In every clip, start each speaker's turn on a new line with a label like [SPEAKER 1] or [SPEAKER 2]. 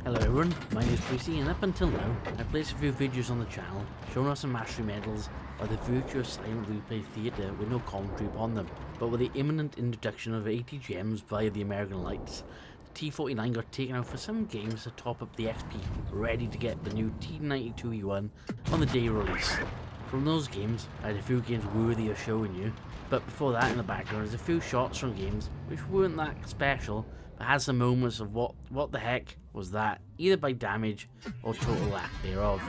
[SPEAKER 1] Hello everyone, my name is Tracy, and up until now, I've placed a few videos on the channel showing off some mastery medals by the virtuous silent replay theatre with no commentary upon them. But with the imminent introduction of ATGMs via the American lights, the T49 got taken out for some games to top up the XP, ready to get the new T92E1 on the day of release. From those games, I had a few games worthy of showing you, but before that in the background is a few shots from games which weren't that special, but had some moments of what the heck was that, either by damage or total lack thereof.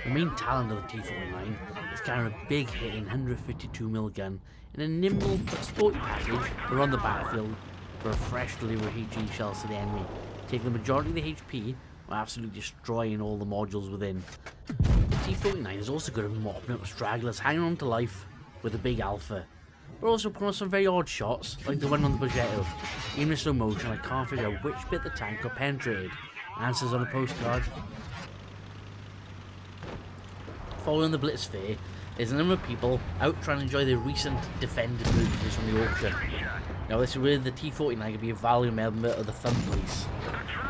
[SPEAKER 1] The main talent of the T49 is carrying a big hitting 152mm gun in a nimble but sporty package or on the battlefield for a fresh delivery of HE shells to the enemy, taking the majority of the HP while absolutely destroying all the modules within. The T49 is also good at mopping up stragglers hanging on to life with a big alpha. We're also putting on some very odd shots, like the one on the Progetto. Even in slow motion, I can't figure out which bit the tank got penetrated. Answers on a postcard. Following the Blitz fair is a number of people out trying to enjoy their recent defended purchases from the auction. Now this is where the T49 could be a value member of the fun police,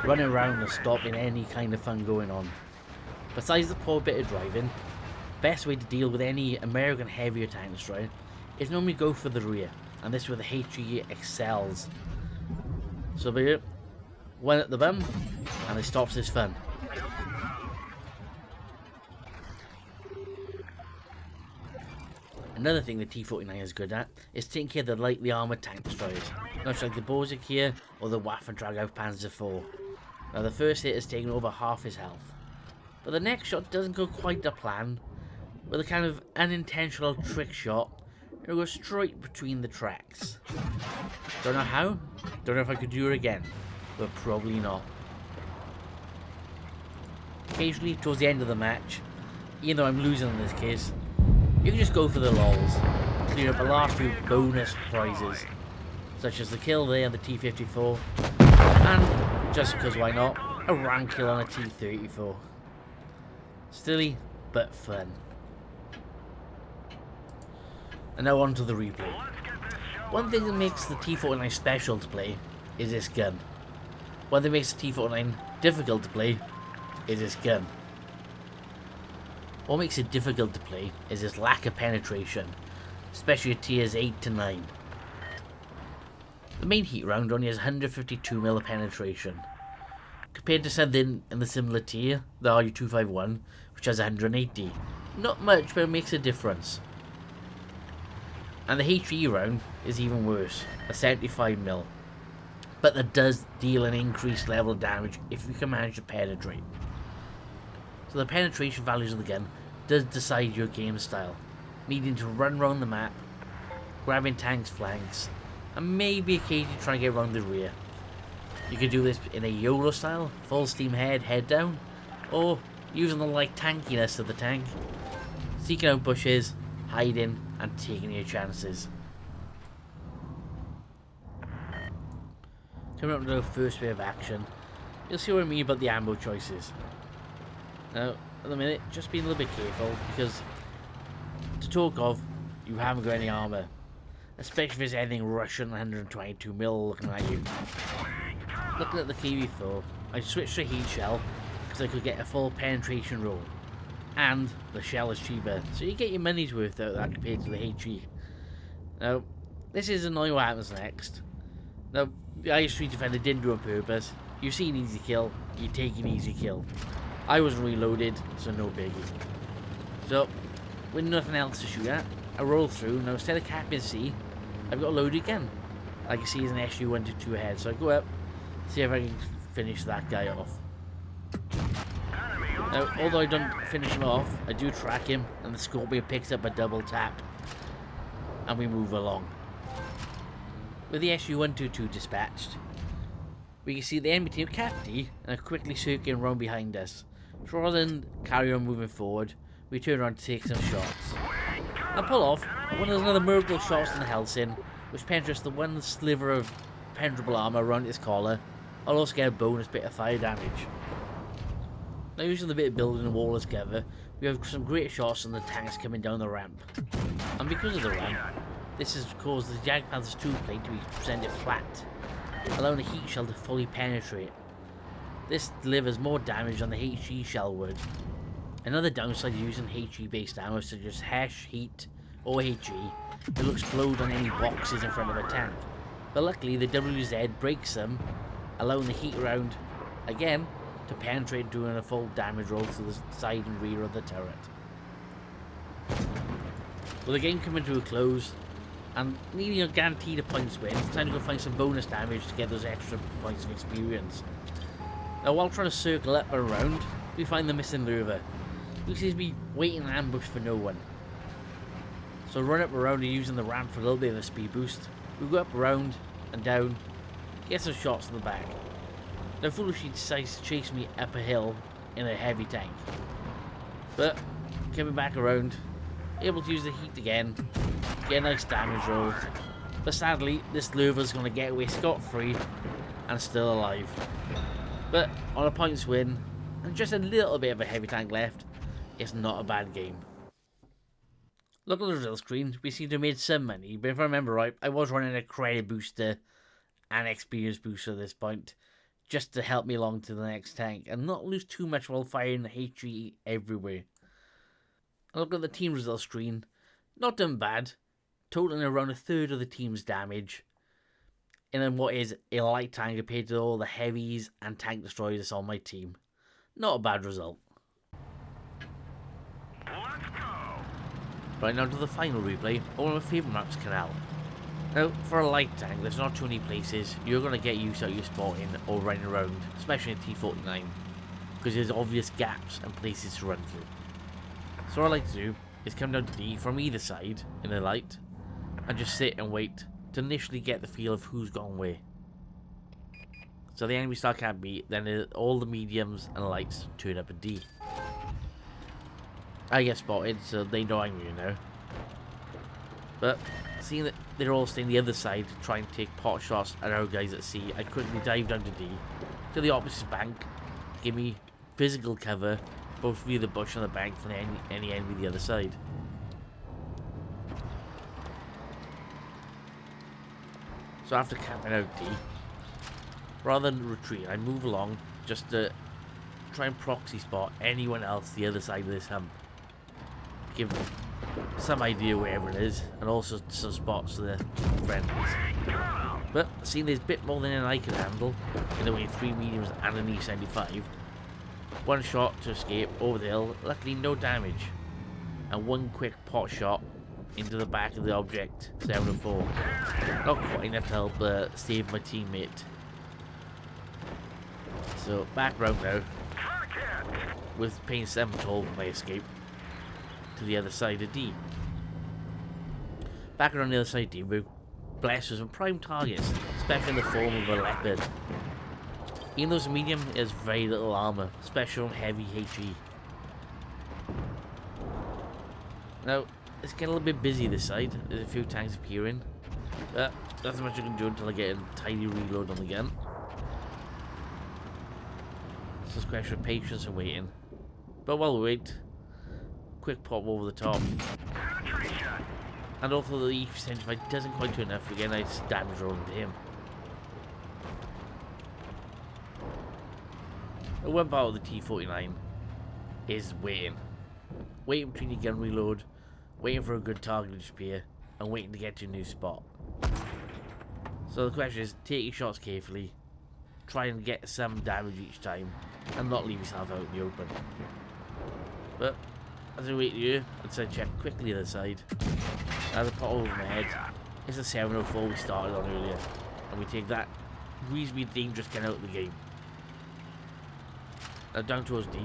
[SPEAKER 1] running around and stopping any kind of fun going on. Besides the poor bit of driving, best way to deal with any American heavier tank destroyer is normally go for the rear, and this is where the HE excels. So be it, one at the bum, and it stops this fun. Another thing the T49 is good at is taking care of the lightly armoured tank destroyers, much like the Borsig here or the Waffentrag Panzer IV. Now the first hit has taken over half his health, but the next shot doesn't go quite to plan, with a kind of unintentional trick shot. It'll go straight between the tracks. Don't know how, don't know if I could do it again, but probably not. Occasionally, towards the end of the match, even though I'm losing in this case, you can just go for the lols, and clear up the last few bonus prizes, such as the kill there on the T54, and, just because why not, a rank kill on a T34. Silly, but fun. And now on to the replay. One thing that makes the T49 special to play is this gun. One thing that makes the T49 difficult to play is this gun. What makes it difficult to play is its lack of penetration, especially at tiers 8 to 9. The main heat round only has 152mm of penetration, compared to something in the similar tier, the RU251, which has 180. Not much, but it makes a difference. And the HE round is even worse, a 75mm, but that does deal an increased level of damage if you can manage to penetrate. So the penetration values of the gun does decide your game style, needing to run around the map, grabbing tanks' flanks, and maybe occasionally trying to get around the rear. You could do this in a YOLO style, full steam ahead, head down, or using the light tankiness of the tank, seeking out bushes, hiding, and taking your chances. Coming up to the first bit of action, you'll see what I mean about the ammo choices. Now, at the minute, just be a little bit careful, because to talk of, you haven't got any armour, especially if there's anything Russian 122mm looking at you. Looking at the KV4, I switched to heat shell because I could get a full penetration roll. And the shell is cheaper, so you get your money's worth out of that compared to the HE. Now, this is annoying what happens next. Now, the Irish Street Defender didn't do it on purpose. You see an easy kill, you take an easy kill. I wasn't reloaded, so no biggie. So, with nothing else to shoot at, I roll through. Now, instead of capping C, I've got a loaded gun. Like you see, there's an SU-122 ahead, so I go up, see if I can finish that guy off. Now, although I don't finish him off, I do track him, and the Scorpion picks up a double tap, and we move along. With the SU-122 dispatched, we can see the enemy team cap D and are quickly circling around behind us. So rather than carry on moving forward, we turn around to take some shots. I pull off, and when there's another miracle shots in the Helsing, which penetrates the one sliver of penetrable armour around its collar, I'll also get a bonus bit of fire damage. Now, using the bit of building the wall as cover, we have some great shots on the tanks coming down the ramp. And because of the ramp, this has caused the Jagdpanther's 2 plate to be presented flat, allowing the heat shell to fully penetrate. This delivers more damage than the HE shell would. Another downside of using HE based ammo such as HESH, Heat, or HE, it will explode on any boxes in front of a tank. But luckily the WZ breaks them, allowing the heat round, again, to penetrate, doing a full damage roll to the side and rear of the turret. With the game coming to a close, and needing a guaranteed a points win, it's time to go find some bonus damage to get those extra points of experience. Now while trying to circle up and around, we find the missing lure, who seems to be waiting in ambush for no one. So run up around and using the ramp for a little bit of a speed boost. We go up around and down, get some shots in the back. Now foolishly decides to chase me up a hill in a heavy tank. But coming back around, able to use the heat again, get a nice damage roll. But sadly, this lure's going to get away scot-free and still alive. But on a points win, and just a little bit of a heavy tank left, it's not a bad game. Look at the result screen, we seem to have made some money, but if I remember right, I was running a credit booster and experience booster at this point, just to help me along to the next tank, and not lose too much while firing the HE everywhere. Look at the team result screen, not done bad, totaling around a third of the team's damage, and then what is a light tank compared to all the heavies and tank destroyers that's on my team. Not a bad result.
[SPEAKER 2] Let's go.
[SPEAKER 1] Right now to the final replay, one of my favourite maps, Canal. Now, for a light tank, there's not too many places you're going to get used out your spotting or running around, especially in T49, because there's obvious gaps and places to run through. So what I like to do is come down to D from either side in the light, and just sit and wait to initially get the feel of who's gone where. So the enemy start can't beat, then all the mediums and lights turn up a D. I get spotted, so they know I'm here now. But seeing that they're all staying the other side to try and take pot shots at our guys at C, I quickly dive down to D, to the opposite bank, to give me physical cover, both via the bush and the bank from any enemy the other side. So after camping out D, rather than retreat, I move along just to try and proxy spot anyone else the other side of this hump. Give some idea wherever it is, and also some spots to the friendlies. But seeing there's a bit more than I can handle, in the way of 3 mediums and an E75, one shot to escape over the hill, luckily no damage, and one quick pot shot into the back of the object 704. Not quite enough to help save my teammate. So back round now, with paying 7 toll for my escape to the other side of D. Back around the other side of D, we're blessed with some prime targets, especially in the form of a leopard. Even though it's a medium, it has very little armor, especially on heavy HE. Now, it's getting a little bit busy this side. There's a few tanks appearing, but that's as much I can do until I get a tiny reload on the gun. So it's a question of patience and waiting. But while we wait, quick pop over the top. And although the E75 doesn't quite do enough, again I just damage roll into him. One part of the T49 is waiting. Waiting between your gun reload, waiting for a good target to disappear, and waiting to get to a new spot. So the question is, take your shots carefully, try and get some damage each time, and not leave yourself out in the open. But as I wait here, I check quickly the other side. Now the pot over my head is the 704 we started on earlier, and we take that reasonably dangerous gun out of the game. Now down towards D,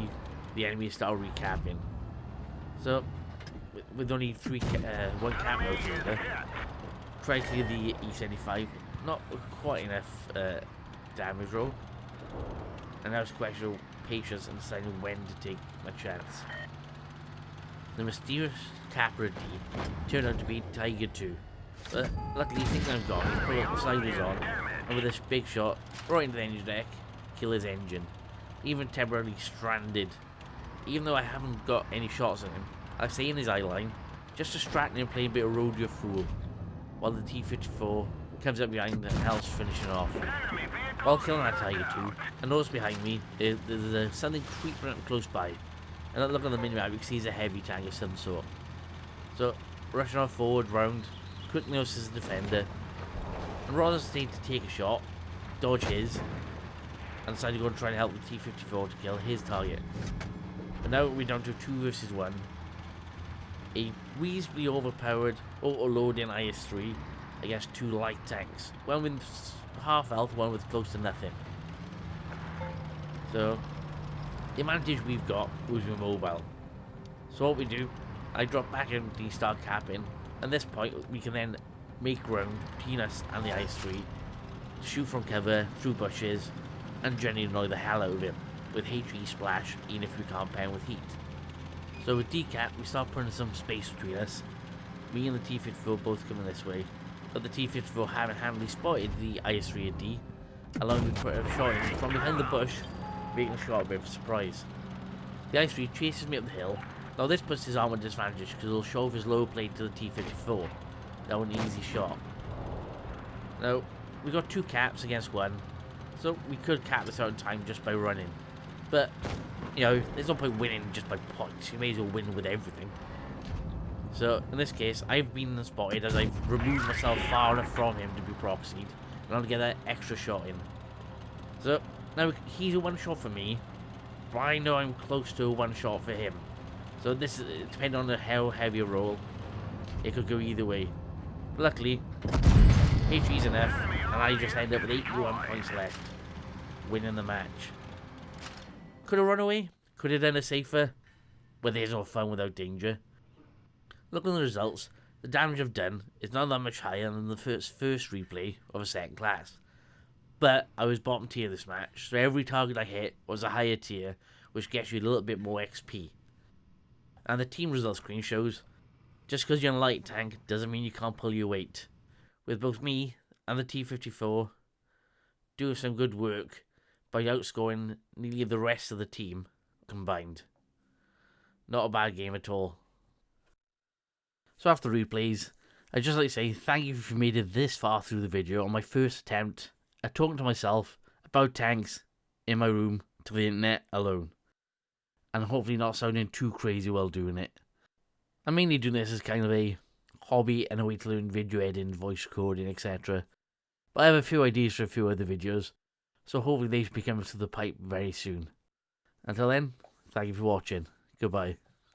[SPEAKER 1] the enemy start recapping. So with only one cap out here, try to clear the E75. Not quite enough damage roll, and now it's a question of patience and deciding when to take my chance. The mysterious capper D turned out to be Tiger 2, but luckily thinking I'm gone, he pulled up the sliders on, and with this big shot right into the engine deck, kill his engine, even temporarily stranded. Even though I haven't got any shots on him, I stay in his eye line, just distracting him playing a bit of rodeo fool, while the T-54 comes up behind and helps finishing off. While killing that tiger too, I noticed behind me there's something creeping up close by. And I look on the minimap, you can see it's a heavy tank of some sort. So, rushing on forward round, quickly notices the defender, and rather than stay to take a shot, dodge his, and decide to go and try and help the T-54 to kill his target. But now we're down to 2 versus 1. A reasonably overpowered auto-loading IS-3 against 2 light tanks. One with half health, one with close to nothing. So, the advantage we've got was we're mobile. So what we do, I drop back in the start capping. At this point, we can then make ground between us and the IS-3, shoot from cover, through bushes, and generally annoy the hell out of him with HE splash, even if we can't pen with heat. So with decap, we start putting some space between us. Me and the T-54 both coming this way, but the T-54 haven't handily spotted the IS-3 at D, allowing me to put a shot in from behind the bush, making the shot a bit of a surprise. The IS-3 chases me up the hill. Now this puts his arm at disadvantage because it'll shove his low plate to the T-54. That was an easy shot. Now, we got 2 caps against 1, so we could cap this out in time just by running. But, you know, there's no point winning just by points. You may as well win with everything. So, in this case, I've been spotted as I've removed myself far enough from him to be proxied, and I'll get that extra shot in. So, now he's a 1 shot for me, but I know I'm close to a 1 shot for him. So this is, depending on how heavy a roll, it could go either way. But luckily, HE's enough, and I just end up with 81 points left, winning the match. Could have run away, could have done it safer, but there's no fun without danger. Looking at the results, the damage I've done is not that much higher than the first replay of a 2nd class. But I was bottom tier this match, so every target I hit was a higher tier, which gets you a little bit more XP. And the team result screen shows, just because you're in a light tank doesn't mean you can't pull your weight. With both me and the T-54 doing some good work by outscoring nearly the rest of the team combined. Not a bad game at all. So after replays, I'd just like to say thank you if you made it this far through the video on my first attempt at talking to myself about tanks in my room to the internet alone. And hopefully not sounding too crazy while doing it. I'm mainly doing this as kind of a hobby and a way to learn video editing, voice recording, etc. But I have a few ideas for a few other videos, so hopefully they should be coming to the pipe very soon. Until then, thank you for watching. Goodbye.